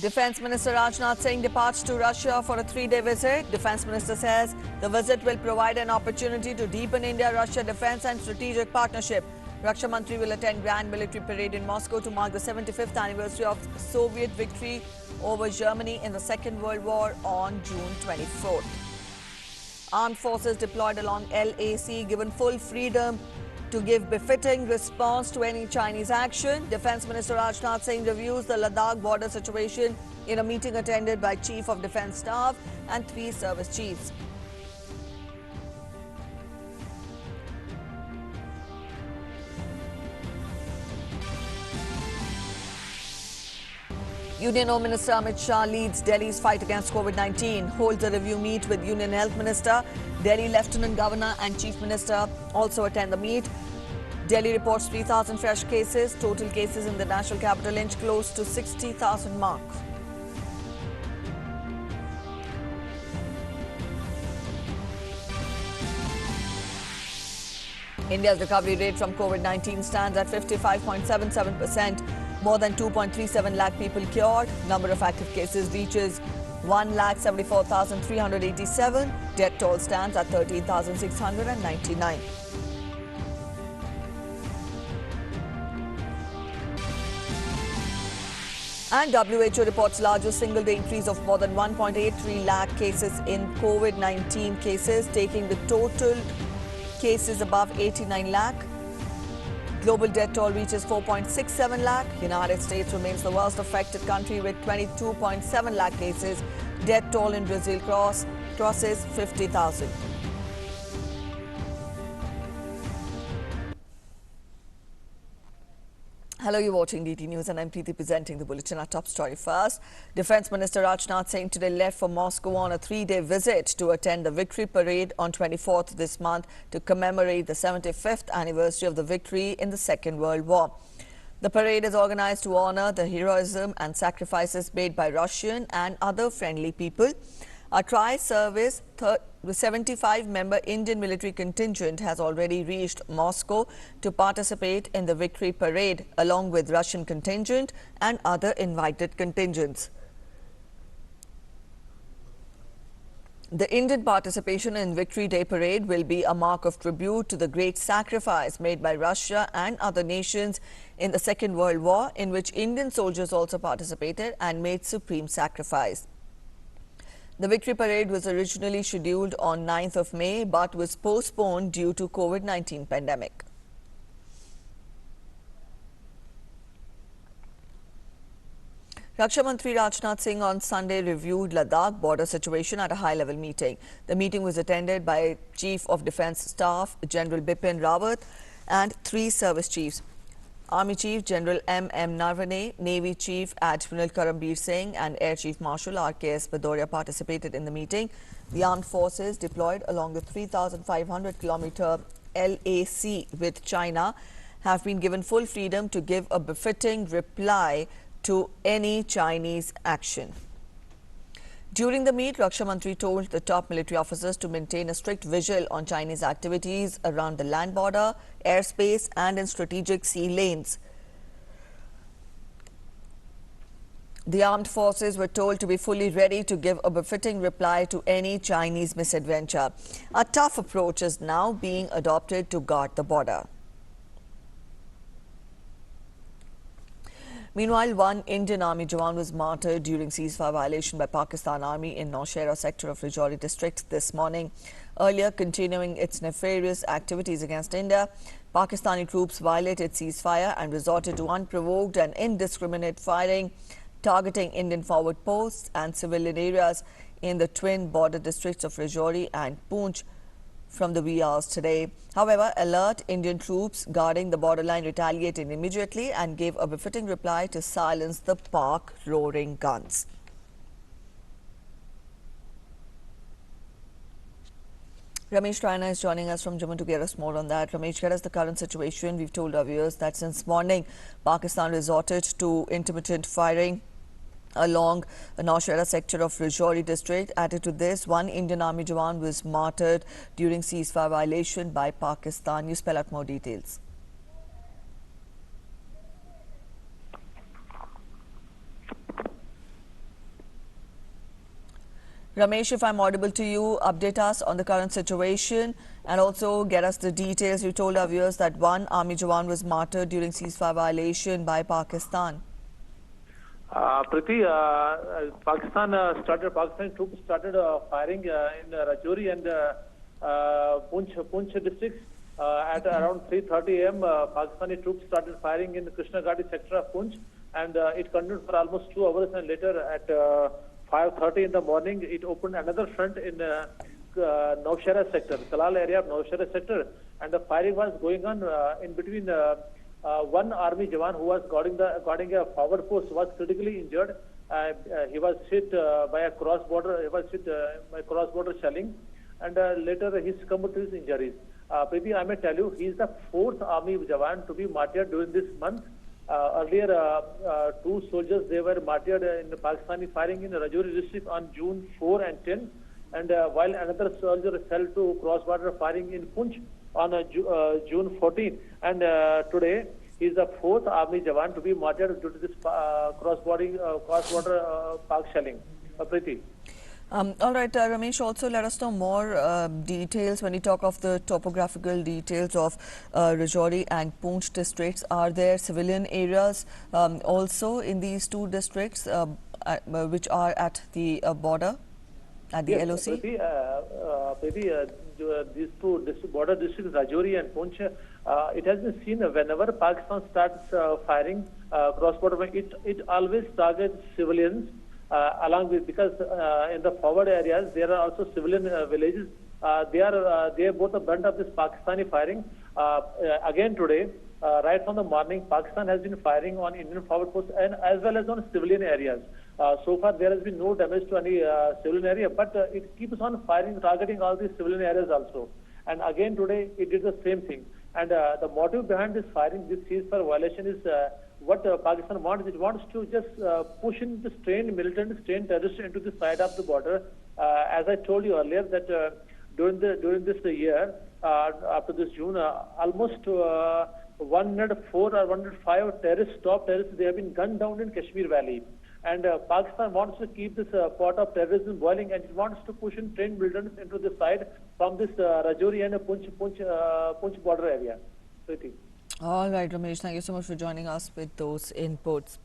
Defence Minister Rajnath Singh departs to Russia for a 3-day visit. Defence Minister says the visit will provide an opportunity to deepen India-Russia defence and strategic partnership. Raksha Mantri will attend Grand Military Parade in Moscow to mark the 75th anniversary of Soviet victory over Germany in the Second World War on June 24th. Armed forces deployed along LAC given full freedom to give befitting response to any Chinese action. Defence Minister Rajnath Singh reviews the Ladakh border situation in a meeting attended by Chief of Defence Staff and 3 service chiefs. Union Home Minister Amit Shah leads Delhi's fight against COVID-19, holds a review meet with Union Health Minister. Delhi Lieutenant Governor and Chief Minister also attend the meet. Delhi reports 3,000 fresh cases. Total cases in the national capital inch close to 60,000 mark. India's recovery rate from COVID-19 stands at 55.77%. More than 2.37 lakh people cured. Number of active cases reaches 1,74,387. Death toll stands at 13,699. And WHO reports largest single-day increase of more than 1.83 lakh cases in COVID-19 cases, taking the total cases above 89 lakh. Global death toll reaches 4.67 lakh. United States remains the worst affected country with 22.7 lakh cases. Death toll in Brazil crosses 50,000. Hello, you're watching DT News and I'm Preeti presenting the bulletin. Our top story first. Defence Minister Rajnath Singh today left for Moscow on a 3-day visit to attend the victory parade on 24th this month to commemorate the 75th anniversary of the victory in the Second World War. The parade is organised to honour the heroism and sacrifices made by Russian and other friendly people. A tri-service 75-member Indian military contingent has already reached Moscow to participate in the victory parade along with Russian contingent and other invited contingents. The Indian participation in Victory Day Parade will be a mark of tribute to the great sacrifice made by Russia and other nations in the Second World War, in which Indian soldiers also participated and made supreme sacrifice. The Victory Parade was originally scheduled on 9th of May but was postponed due to COVID-19 pandemic. Raksha Mantri Rajnath Singh on Sunday reviewed Ladakh border situation at a high-level meeting. The meeting was attended by Chief of Defence Staff General Bipin Rawat and 3 service chiefs. Army Chief General M.M. Narvane, Navy Chief Admiral Karambir Singh and Air Chief Marshal R.K.S. Bhadoria participated in the meeting. The armed forces deployed along the 3,500-kilometre LAC with China have been given full freedom to give a befitting reply to any Chinese action. During the meet, Raksha Mantri told the top military officers to maintain a strict vigil on Chinese activities around the land border, airspace and in strategic sea lanes. The armed forces were told to be fully ready to give a befitting reply to any Chinese misadventure. A tough approach is now being adopted to guard the border. Meanwhile, one Indian Army Jawan was martyred during ceasefire violation by Pakistan Army in Nowshera sector of Rajouri district this morning. Earlier, continuing its nefarious activities against India, Pakistani troops violated ceasefire and resorted to unprovoked and indiscriminate firing, targeting Indian forward posts and civilian areas in the twin border districts of Rajouri and Poonch from the wee hours today. However, alert Indian troops guarding the borderline retaliated immediately and gave a befitting reply to silence the Pak roaring guns. Ramesh Raina is joining us from Jammu to get us more on that. Ramesh, get us the current situation. We've told our viewers that since morning, Pakistan resorted to intermittent firing along the Nowshera sector of Rajouri district. Added to this, one Indian Army Jawan was martyred during ceasefire violation by Pakistan. You spell out more details. Ramesh, if I'm audible to you, update us on the current situation and also get us the details. You told our viewers that one army jawan was martyred during ceasefire violation by Pakistan. Priti, Pakistan troops started firing in Rajouri and Poonch districts. At around 3:30 a.m., Pakistani troops started firing in the Krishna Ghati sector of Poonch, and it continued for almost 2 hours. And later, at 5:30 in the morning, it opened another front in Nowshera sector, Kalal area of Nowshera sector, and the firing was going on in between. One army jawan who was guarding a forward post was critically injured. He was hit by a cross border. He was hit by cross border shelling, and later he succumbed to his injuries. Maybe I may tell you, he is the 4th army jawan to be martyred during this month. Earlier, 2 soldiers they were martyred in the Pakistani firing in Rajouri district on June 4 and 10, and while another soldier fell to cross border firing in Poonch on June 14, and today he is the 4th army jawan to be martyred due to this cross-border Pak shelling. Priti. All right, Ramesh, also let us know more details when you talk of the topographical details of Rajouri and Poonch districts. Are there civilian areas also in these 2 districts which are at the border, at the yes, LOC? These 2 border districts, Rajouri and Poonch, it has been seen whenever Pakistan starts firing cross-border, it always targets civilians. Along with, because in the forward areas there are also civilian villages. They are both the brunt of this Pakistani firing. Again today, right from the morning, Pakistan has been firing on Indian forward posts and as well as on civilian areas. So far there has been no damage to any civilian area, but it keeps on firing, targeting all these civilian areas also. And again today it did the same thing. And the motive behind this firing, this ceasefire violation, is what Pakistan wants. It wants to just push in the militant, terrorists into the side of the border. As I told you earlier, that during this year, after this June, almost 104 or 105 top terrorists, they have been gunned down in Kashmir Valley. And Pakistan wants to keep this pot of terrorism boiling, and it wants to push in trained militants into the side from this Rajouri and Poonch border area. All right, Ramesh, thank you so much for joining us with those inputs.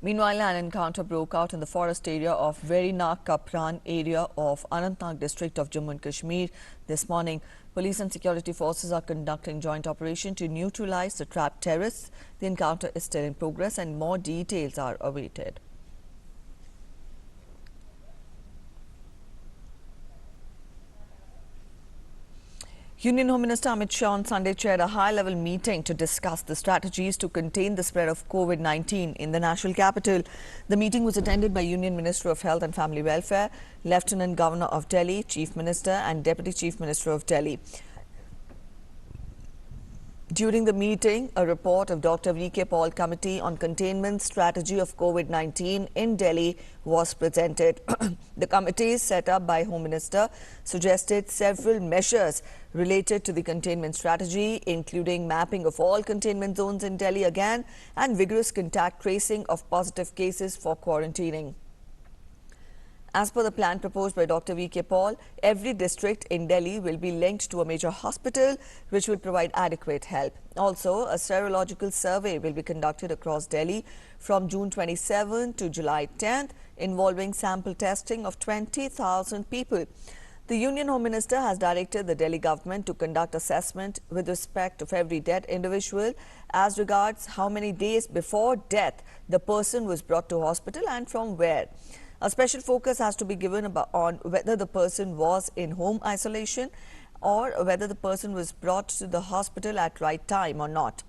Meanwhile, an encounter broke out in the forest area of Verinak Kapran area of Anantnag district of Jammu and Kashmir this morning. Police and security forces are conducting joint operation to neutralize the trapped terrorists. The encounter is still in progress and more details are awaited. Union Home Minister Amit Shah on Sunday chaired a high-level meeting to discuss the strategies to contain the spread of COVID-19 in the national capital. The meeting was attended by Union Minister of Health and Family Welfare, Lieutenant Governor of Delhi, Chief Minister and Deputy Chief Minister of Delhi. During the meeting, a report of Dr. V.K. Paul Committee on Containment Strategy of COVID-19 in Delhi was presented. The committee set up by Home Minister suggested several measures related to the containment strategy, including mapping of all containment zones in Delhi again and vigorous contact tracing of positive cases for quarantining. As per the plan proposed by Dr. V.K. Paul, every district in Delhi will be linked to a major hospital which will provide adequate help. Also, a serological survey will be conducted across Delhi from June 27 to July 10th, involving sample testing of 20,000 people. The Union Home Minister has directed the Delhi government to conduct assessment with respect of every dead individual as regards how many days before death the person was brought to hospital and from where. A special focus has to be given on whether the person was in home isolation or whether the person was brought to the hospital at right time or not.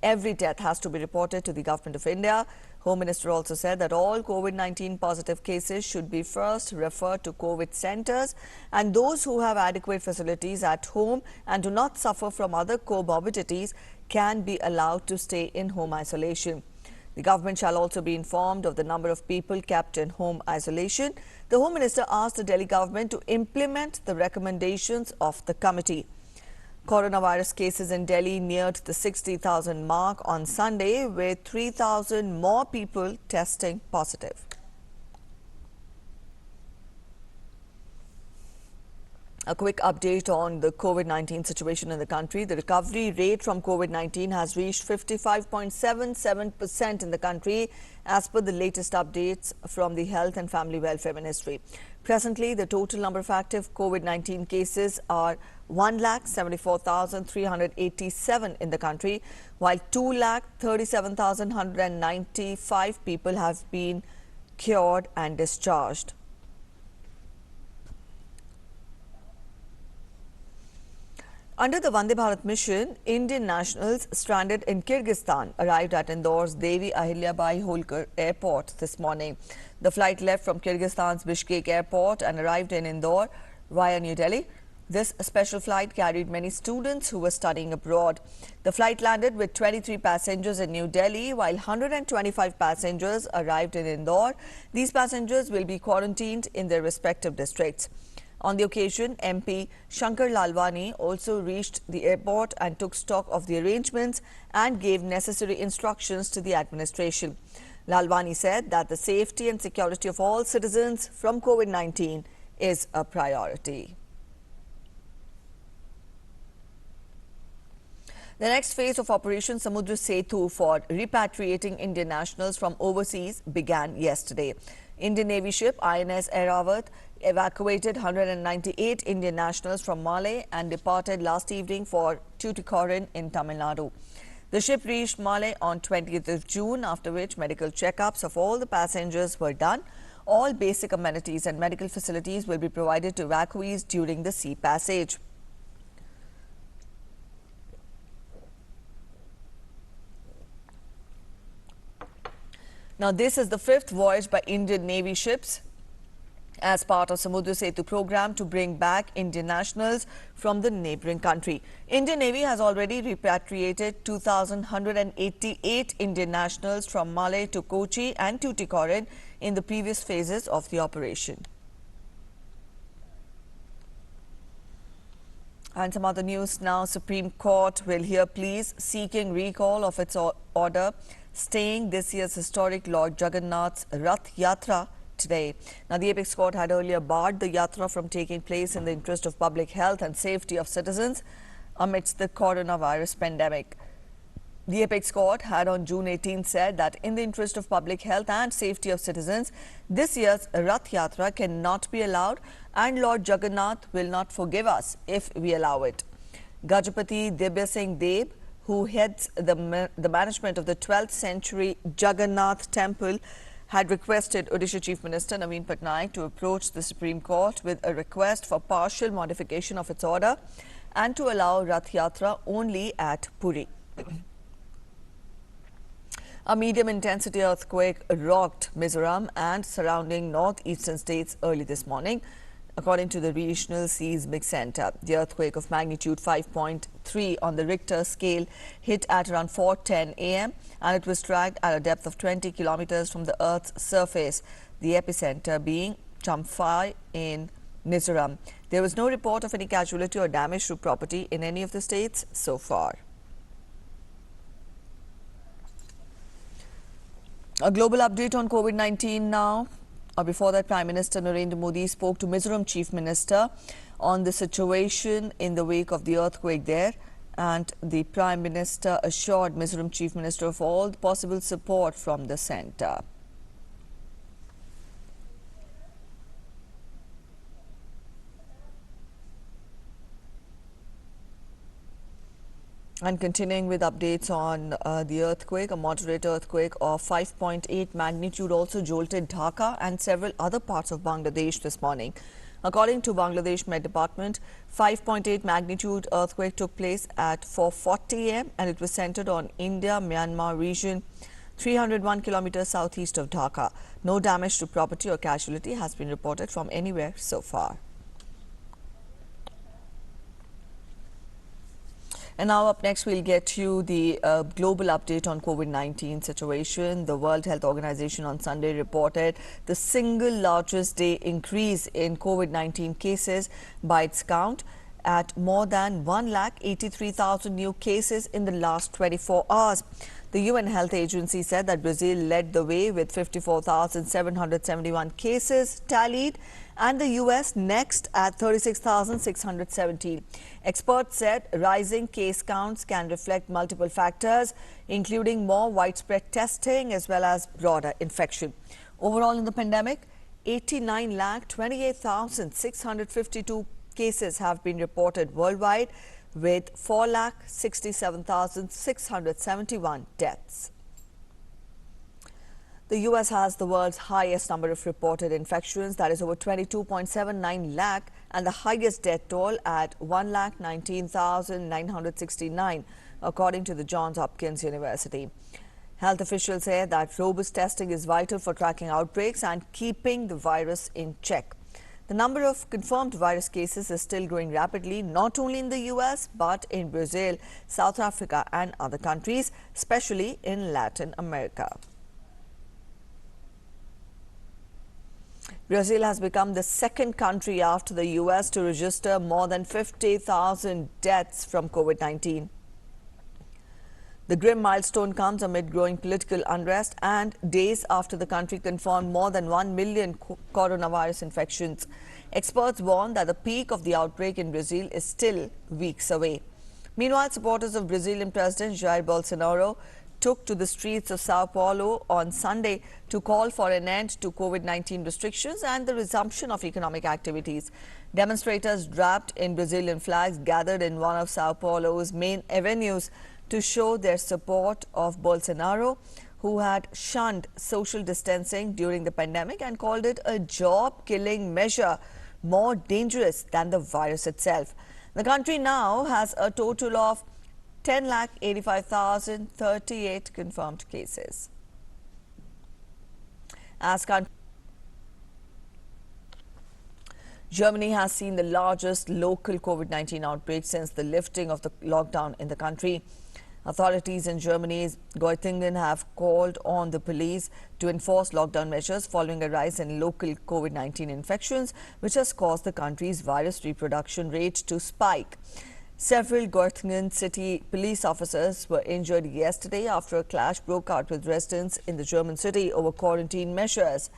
Every death has to be reported to the Government of India. Home Minister also said that all COVID-19 positive cases should be first referred to COVID centers, and those who have adequate facilities at home and do not suffer from other comorbidities can be allowed to stay in home isolation. The government shall also be informed of the number of people kept in home isolation. The Home Minister asked the Delhi government to implement the recommendations of the committee. Coronavirus cases in Delhi neared the 60,000 mark on Sunday, with 3,000 more people testing positive. A quick update on the COVID-19 situation in the country. The recovery rate from COVID-19 has reached 55.77% in the country as per the latest updates from the Health and Family Welfare Ministry. Presently, the total number of active COVID-19 cases are 1,74,387 in the country, while 2,37,195 people have been cured and discharged. Under the Vande Bharat mission, Indian nationals stranded in Kyrgyzstan arrived at Indore's Devi Ahilyabai Holkar airport this morning. The flight left from Kyrgyzstan's Bishkek airport and arrived in Indore via New Delhi. This special flight carried many students who were studying abroad. The flight landed with 23 passengers in New Delhi, while 125 passengers arrived in Indore. These passengers will be quarantined in their respective districts. On the occasion, MP Shankar Lalwani also reached the airport and took stock of the arrangements and gave necessary instructions to the administration. Lalwani said that the safety and security of all citizens from COVID-19 is a priority. The next phase of Operation Samudra Setu for repatriating Indian nationals from overseas began yesterday. Indian Navy ship INS Airavat evacuated 198 Indian nationals from Malé and departed last evening for Tuticorin in Tamil Nadu. The ship reached Malé on 20th of June, after which medical checkups of all the passengers were done. All basic amenities and medical facilities will be provided to evacuees during the sea passage. Now, this is the fifth voyage by Indian Navy ships as part of Samudra Setu program to bring back Indian nationals from the neighbouring country. Indian Navy has already repatriated 2,188 Indian nationals from Malé to Kochi and Tuticorin in the previous phases of the operation. And some other news now. Supreme Court will hear pleas seeking recall of its order staying this year's historic Lord Jagannath's Rath Yatra today. Now, the Apex Court had earlier barred the Yatra from taking place in the interest of public health and safety of citizens amidst the coronavirus pandemic. The Apex Court had on June 18 said that in the interest of public health and safety of citizens, this year's Rath Yatra cannot be allowed and Lord Jagannath will not forgive us if we allow it. Gajapati Dibya Singh Deb, who heads the management of the 12th century Jagannath temple, had requested Odisha Chief Minister Naveen Patnaik to approach the Supreme Court with a request for partial modification of its order and to allow Rath Yatra only at Puri. A medium-intensity earthquake rocked Mizoram and surrounding northeastern states early this morning, according to the Regional Seismic Center. The earthquake of magnitude 5.3 on the Richter scale hit at around 4:10 a.m. and it was tracked at a depth of 20 kilometers from the Earth's surface, the epicenter being Champhai in Mizoram. There was no report of any casualty or damage to property in any of the states so far. A global update on COVID-19 now. Before that, Prime Minister Narendra Modi spoke to Mizoram Chief Minister on the situation in the wake of the earthquake there, and the Prime Minister assured Mizoram Chief Minister of all the possible support from the centre. And continuing with updates on the earthquake, a moderate earthquake of 5.8 magnitude also jolted Dhaka and several other parts of Bangladesh this morning. According to Bangladesh Met Department, 5.8 magnitude earthquake took place at 4:40 a.m. and it was centered on India-Myanmar region, 301 kilometers southeast of Dhaka. No damage to property or casualty has been reported from anywhere so far. And now up next, we'll get you the global update on COVID-19 situation. The World Health Organization on Sunday reported the single largest day increase in COVID-19 cases by its count at more than 1,83,000 new cases in the last 24 hours. The UN Health Agency said that Brazil led the way with 54,771 cases tallied and the US next at 36,617. Experts said rising case counts can reflect multiple factors, including more widespread testing as well as broader infection. Overall in the pandemic, 89,28,652 cases have been reported worldwide, with 4,67,671 deaths. The US has the world's highest number of reported infections, that is over 22.79 lakh, and the highest death toll at 1,19,969, according to the Johns Hopkins University. Health officials say that robust testing is vital for tracking outbreaks and keeping the virus in check. The number of confirmed virus cases is still growing rapidly, not only in the US, but in Brazil, South Africa and other countries, especially in Latin America. Brazil has become the second country after the US to register more than 50,000 deaths from COVID-19. The grim milestone comes amid growing political unrest and days after the country confirmed more than 1 million coronavirus infections. Experts warn that the peak of the outbreak in Brazil is still weeks away. Meanwhile, supporters of Brazilian President Jair Bolsonaro took to the streets of Sao Paulo on Sunday to call for an end to COVID-19 restrictions and the resumption of economic activities. Demonstrators draped in Brazilian flags gathered in one of Sao Paulo's main avenues to show their support of Bolsonaro, who had shunned social distancing during the pandemic and called it a job-killing measure more dangerous than the virus itself. The country now has a total of 10,85,038 confirmed cases. Germany has seen the largest local COVID-19 outbreak since the lifting of the lockdown in the country. Authorities in Germany's Göttingen have called on the police to enforce lockdown measures following a rise in local COVID-19 infections, which has caused the country's virus reproduction rate to spike. Several Göttingen city police officers were injured yesterday after a clash broke out with residents in the German city over quarantine measures.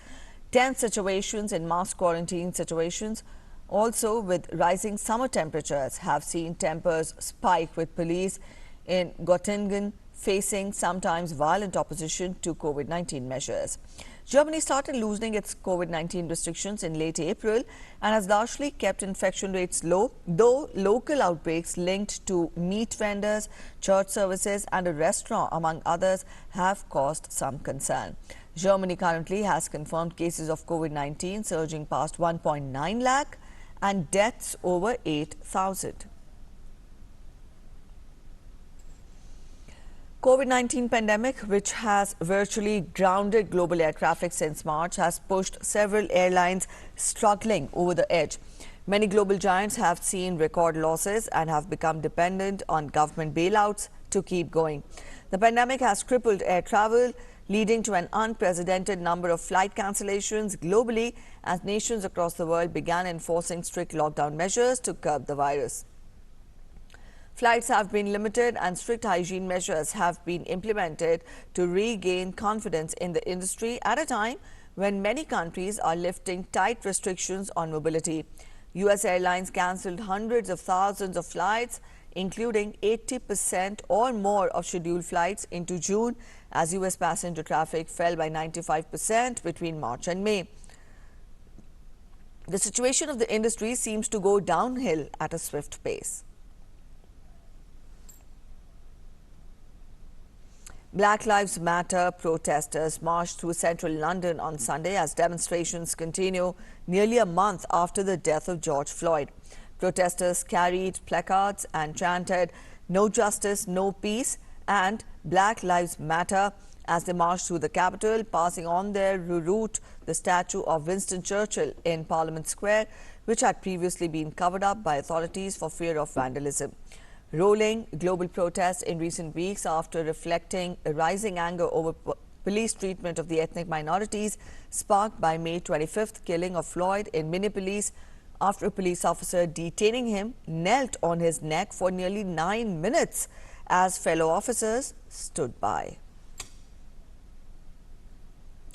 Tense situations in mass quarantine situations, also with rising summer temperatures, have seen tempers spike, with police in Göttingen facing sometimes violent opposition to COVID-19 measures. Germany started loosening its COVID-19 restrictions in late April and has largely kept infection rates low, though local outbreaks linked to meat vendors, church services and a restaurant, among others, have caused some concern. Germany currently has confirmed cases of COVID-19 surging past 1.9 lakh and deaths over 8,000. COVID-19 pandemic, which has virtually grounded global air traffic since March, has pushed several airlines struggling over the edge. Many global giants have seen record losses and have become dependent on government bailouts to keep going. The pandemic has crippled air travel, leading to an unprecedented number of flight cancellations globally as nations across the world began enforcing strict lockdown measures to curb the virus. Flights have been limited and strict hygiene measures have been implemented to regain confidence in the industry at a time when many countries are lifting tight restrictions on mobility. US airlines cancelled hundreds of thousands of flights, including 80% or more of scheduled flights into June, as US passenger traffic fell by 95% between March and May. The situation of the industry seems to go downhill at a swift pace. Black Lives Matter protesters marched through central London on Sunday as demonstrations continue nearly a month after the death of George Floyd. Protesters carried placards and chanted "No Justice, No Peace" and "Black Lives Matter" as they marched through the capital, passing on their route the statue of Winston Churchill in Parliament Square, which had previously been covered up by authorities for fear of vandalism. Rolling global protests in recent weeks after reflecting rising anger over police treatment of the ethnic minorities, sparked by May 25th killing of Floyd in Minneapolis after a police officer detaining him knelt on his neck for nearly 9 minutes as fellow officers stood by.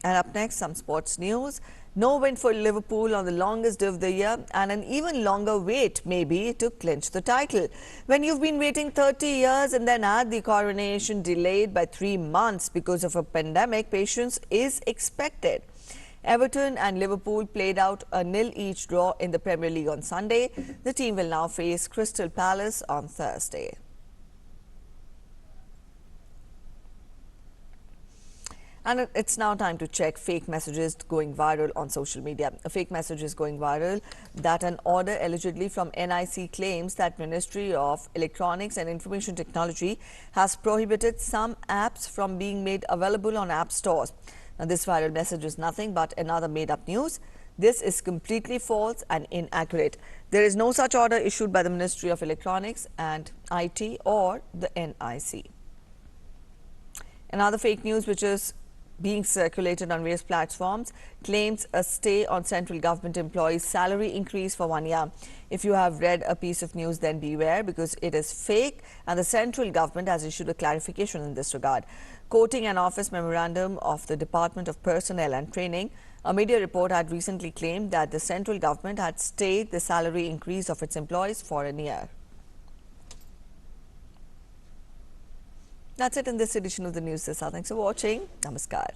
And up next, some sports news. No win for Liverpool on the longest day of the year and an even longer wait, maybe, to clinch the title. When you've been waiting 30 years and then had the coronation delayed by 3 months because of a pandemic, patience is expected. Everton and Liverpool played out a nil-each draw in the Premier League on Sunday. The team will now face Crystal Palace on Thursday. And it's now time to check fake messages going viral on social media. A fake message is going viral that an order allegedly from NIC claims that Ministry of Electronics and Information Technology has prohibited some apps from being made available on app stores. Now, this viral message is nothing but another made-up news. This is completely false and inaccurate. There is no such order issued by the Ministry of Electronics and IT or the NIC. Another fake news which is being circulated on various platforms claims a stay on central government employees' salary increase for 1 year. If you have read a piece of news, then beware, because it is fake and the central government has issued a clarification in this regard. Quoting an office memorandum of the Department of Personnel and Training, a media report had recently claimed that the central government had stayed the salary increase of its employees for a year. That's it in this edition of the News this hour. Thanks for watching. Namaskar.